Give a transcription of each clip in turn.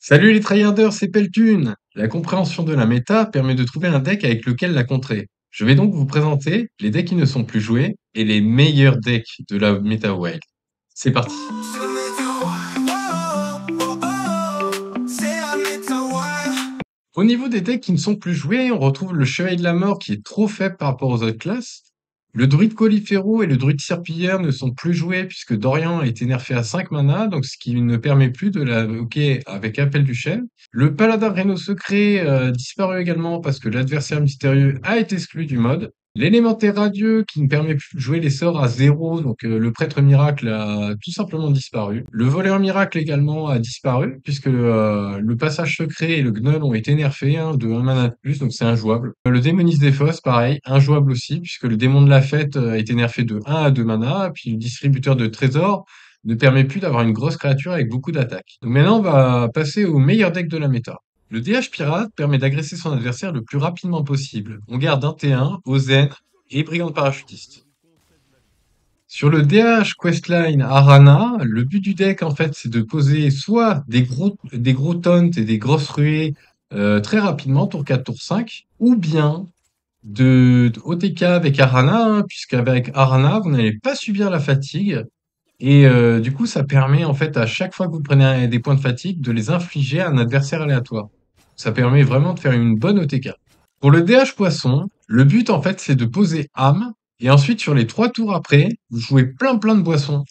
Salut les tryharders, c'est Peltune! La compréhension de la méta permet de trouver un deck avec lequel la contrer. Je vais donc vous présenter les decks qui ne sont plus joués et les meilleurs decks de la méta wild. C'est parti! Au niveau des decks qui ne sont plus joués, on retrouve le Chevalier de la Mort qui est trop faible par rapport aux autres classes. Le Druide Colifero et le Druide Serpillière ne sont plus joués puisque Dorian a été nerfé à 5 mana, donc ce qui ne permet plus de l'invoquer avec Appel du Chêne. Le Paladin Réno Secret disparu également parce que l'adversaire mystérieux a été exclu du mode. L'élémentaire radieux qui ne permet plus de jouer les sorts à 0, donc le prêtre miracle a tout simplement disparu. Le voleur miracle également a disparu puisque le passage secret et le gnoll ont été nerfés de 1 mana de plus, donc c'est injouable. Le démoniste des fosses, pareil, injouable aussi puisque le démon de la fête a été nerfé de 1 à 2 mana, puis le distributeur de trésors ne permet plus d'avoir une grosse créature avec beaucoup d'attaques. Donc maintenant on va passer au meilleur deck de la méta. Le DH pirate permet d'agresser son adversaire le plus rapidement possible. On garde un T1, Ozen et Brigand parachutiste. Sur le DH Questline Arana, le but du deck en fait c'est de poser soit des gros taunts et des grosses ruées très rapidement, tour 4, tour 5, ou bien de OTK avec Arana, puisqu'avec Arana vous n'allez pas subir la fatigue, et du coup ça permet en fait à chaque fois que vous prenez des points de fatigue de les infliger à un adversaire aléatoire. Ça permet vraiment de faire une bonne OTK. Pour le DH Poisson, le but en fait c'est de poser âme et ensuite sur les 3 tours après, vous jouez plein de boissons.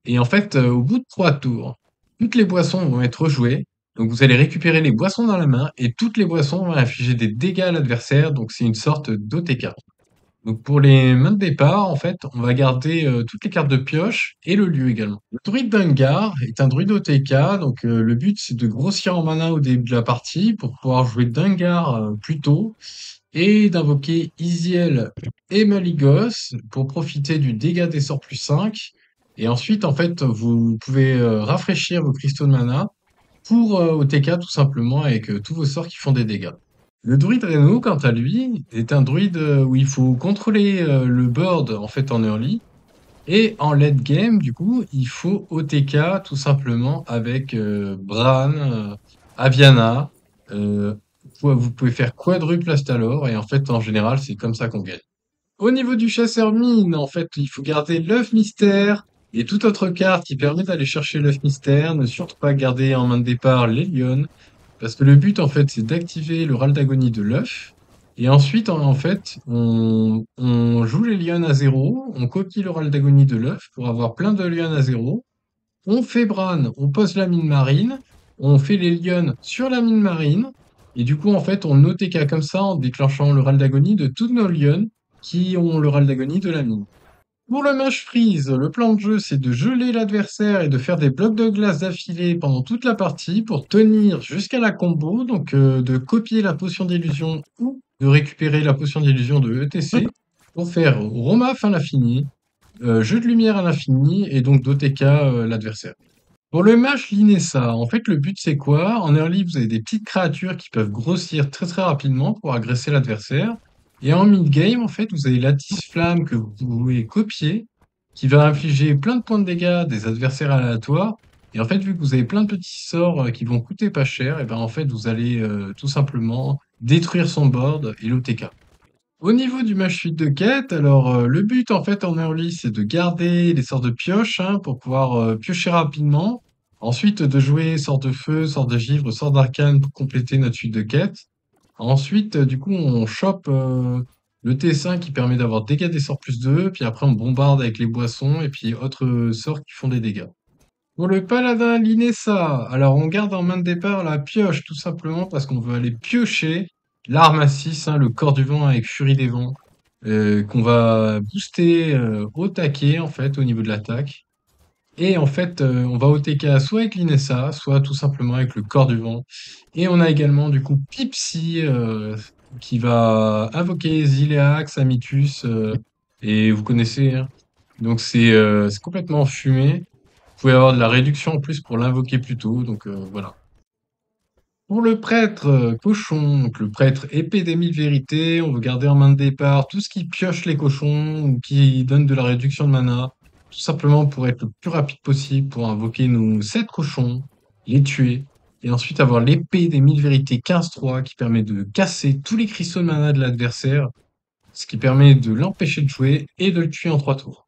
Et en fait, au bout de 3 tours, toutes les boissons vont être rejouées. Donc vous allez récupérer les boissons dans la main et toutes les boissons vont infliger des dégâts à l'adversaire. Donc c'est une sorte d'OTK. Donc pour les mains de départ, en fait, on va garder toutes les cartes de pioche et le lieu également. Le druide d'Ungar est un druide OTK, donc le but c'est de grossir en mana au début de la partie pour pouvoir jouer d'Ungar plus tôt et d'invoquer Iziel et Maligos pour profiter du dégât des sorts plus 5. Et ensuite, en fait, vous pouvez rafraîchir vos cristaux de mana pour OTK tout simplement avec tous vos sorts qui font des dégâts. Le druide Reno, quant à lui, est un druide où il faut contrôler le board en fait en early. Et en late game, du coup, il faut OTK tout simplement avec Bran, Aviana. Vous pouvez faire quadruple Astalor et en fait, en général, c'est comme ça qu'on gagne. Au niveau du chasseur mine, en fait, il faut garder l'œuf mystère et toute autre carte qui permet d'aller chercher l'œuf mystère. Ne surtout pas garder en main de départ les lions. Parce que le but, en fait, c'est d'activer le râle d'agonie de l'œuf. Et ensuite, en fait, on joue les lions à 0, on copie le râle d'agonie de l'œuf pour avoir plein de lions à 0. On fait Bran, on pose la mine marine, on fait les lions sur la mine marine. Et du coup, en fait, on OTK comme ça en déclenchant le râle d'agonie de tous nos lions qui ont le râle d'agonie de la mine. Pour le mage freeze, le plan de jeu c'est de geler l'adversaire et de faire des blocs de glace d'affilée pendant toute la partie pour tenir jusqu'à la combo, donc de copier la potion d'illusion ou de récupérer la potion d'illusion de ETC pour faire Romaf à l'infini, jeu de lumière à l'infini et donc d'OTK l'adversaire. Pour le mage Linessa, en fait le but c'est quoi? En early vous avez des petites créatures qui peuvent grossir très rapidement pour agresser l'adversaire. Et en mid-game, en fait, vous avez la flamme que vous pouvez copier, qui va infliger plein de points de dégâts à des adversaires aléatoires. Et en fait, vu que vous avez plein de petits sorts qui vont coûter pas cher, et ben en fait, vous allez tout simplement détruire son board et l'OTK. Au niveau du match suite de quête, alors le but en fait en early, c'est de garder les sorts de pioche pour pouvoir piocher rapidement. Ensuite, de jouer sort de feu, sort de givre, sort d'arcane pour compléter notre suite de quête. Ensuite, du coup, on chope le T5 qui permet d'avoir dégâts des sorts plus 2, puis après on bombarde avec les boissons et puis autres sorts qui font des dégâts. Pour le paladin Linessa, alors on garde en main de départ la pioche tout simplement parce qu'on veut aller piocher l'arme à 6, le corps du vent avec furie des vents, qu'on va booster au taquet en fait au niveau de l'attaque. Et en fait, on va au TK soit avec l'Inessa, soit tout simplement avec le corps du vent. Et on a également du coup Pipsy qui va invoquer Zileax, Amitus, et vous connaissez, hein. Donc c'est complètement fumé. Vous pouvez avoir de la réduction en plus pour l'invoquer plus tôt, donc voilà. Pour le prêtre cochon, donc le prêtre épée des 1000 vérités, on veut garder en main de départ tout ce qui pioche les cochons ou qui donne de la réduction de mana, tout simplement pour être le plus rapide possible, pour invoquer nos 7 cochons, les tuer, Et ensuite avoir l'épée des 1000 vérités 15-3 qui permet de casser tous les cristaux de mana de l'adversaire, ce qui permet de l'empêcher de jouer et de le tuer en 3 tours.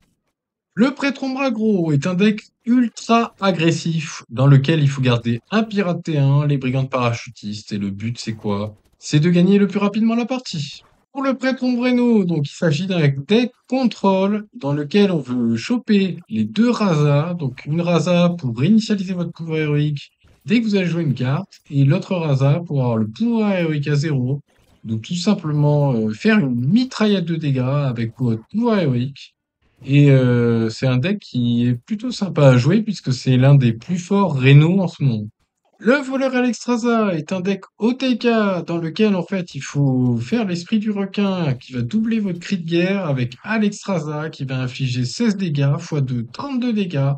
Le prêtre ombre aggro est un deck ultra agressif dans lequel il faut garder un pirate T1, les brigands parachutistes, et le but c'est quoi? C'est de gagner le plus rapidement la partie. Pour le prêtre ombreno, donc il s'agit d'un deck contrôle dans lequel on veut choper les deux Rasa, donc une Rasa pour réinitialiser votre pouvoir héroïque dès que vous allez jouer une carte, et l'autre Rasa pour avoir le pouvoir héroïque à 0. Donc tout simplement faire une mitraillette de dégâts avec votre pouvoir héroïque. Et c'est un deck qui est plutôt sympa à jouer puisque c'est l'un des plus forts rénaux en ce moment. Le voleur Alexstrasza est un deck OTK dans lequel en fait il faut faire l'esprit du requin qui va doubler votre cri de guerre avec Alexstrasza qui va infliger 16 dégâts fois de 32 dégâts,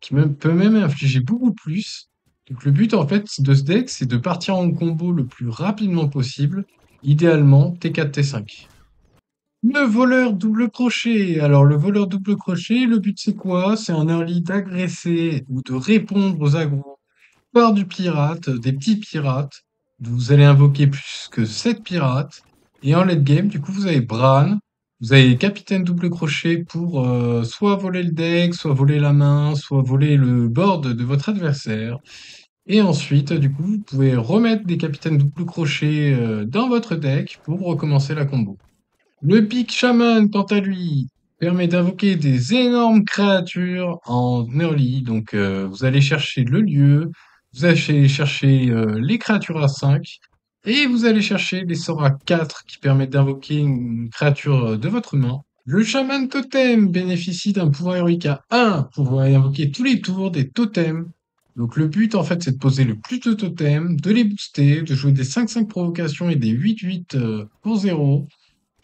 qui peut même infliger beaucoup plus. Donc le but en fait de ce deck c'est de partir en combo le plus rapidement possible, idéalement T4 T5. Le voleur double crochet. Alors, le voleur double crochet, le but c'est quoi? C'est en early d'agresser ou de répondre aux agros par du pirate, des petits pirates. Vous allez invoquer plus que 7 pirates. Et en late game, du coup, vous avez Bran, vous avez capitaine double crochet pour soit voler le deck, soit voler la main, soit voler le board de votre adversaire. Et ensuite, du coup, vous pouvez remettre des capitaines double crochet dans votre deck pour recommencer la combo. Le Pic Shaman, quant à lui, permet d'invoquer des énormes créatures en early. Donc, vous allez chercher le lieu, vous allez chercher les créatures à 5, et vous allez chercher les sorts à 4 qui permettent d'invoquer une créature de votre main. Le Shaman Totem bénéficie d'un pouvoir héroïque à 1 pour pouvoir invoquer tous les tours des totems. Donc, le but, en fait, c'est de poser le plus de totems, de les booster, de jouer des 5-5 provocations et des 8-8 pour 0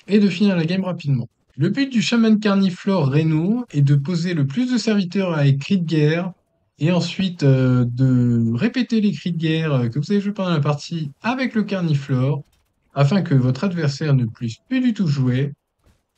et de finir la game rapidement. Le but du chaman carniflore Reno est de poser le plus de serviteurs avec cris de guerre et ensuite de répéter les cris de guerre que vous avez joué pendant la partie avec le carniflore afin que votre adversaire ne puisse plus du tout jouer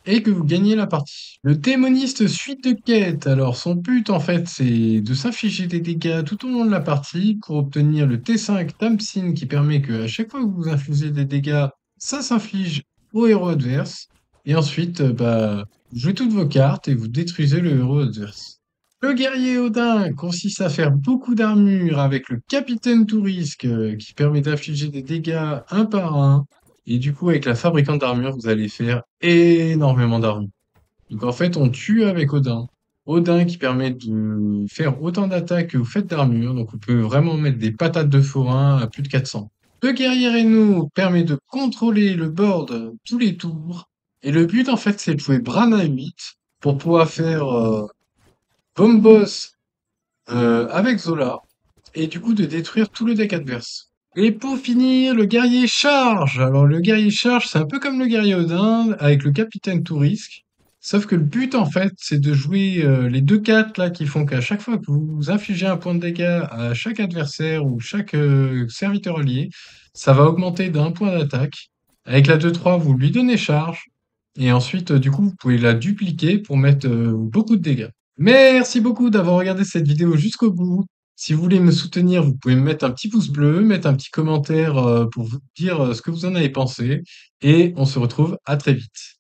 et que vous gagnez la partie. Le démoniste suite de quête, alors son but en fait c'est de s'infliger des dégâts tout au long de la partie pour obtenir le T5 Tamsin qui permet que à chaque fois que vous infligez des dégâts, ça s'inflige au héros adverse. Et ensuite, vous jouez toutes vos cartes et vous détruisez le héros adverse. Le guerrier Odin consiste à faire beaucoup d'armure avec le capitaine tout risque qui permet d'infliger des dégâts un par un. Et du coup, avec la fabricante d'armure, vous allez faire énormément d'armure. Donc en fait, on tue avec Odin. Odin qui permet de faire autant d'attaques que vous faites d'armure. Donc on peut vraiment mettre des patates de forain à plus de 400. Le guerrier Reno permet de contrôler le board tous les tours. Et le but en fait, c'est de jouer Bran à 8 pour pouvoir faire Bombos avec Zola. Et du coup de détruire tout le deck adverse. Et pour finir, le guerrier charge. Alors le guerrier charge, c'est un peu comme le guerrier Odin avec le capitaine tout risque. Sauf que le but en fait, c'est de jouer les deux 4 là qui font qu'à chaque fois que vous infligez un point de dégâts à chaque adversaire ou chaque serviteur allié, ça va augmenter d'un point d'attaque. Avec la 2-3, vous lui donnez charge. Et ensuite, du coup, vous pouvez la dupliquer pour mettre beaucoup de dégâts. Merci beaucoup d'avoir regardé cette vidéo jusqu'au bout. Si vous voulez me soutenir, vous pouvez me mettre un petit pouce bleu, mettre un petit commentaire pour vous dire ce que vous en avez pensé. Et on se retrouve à très vite.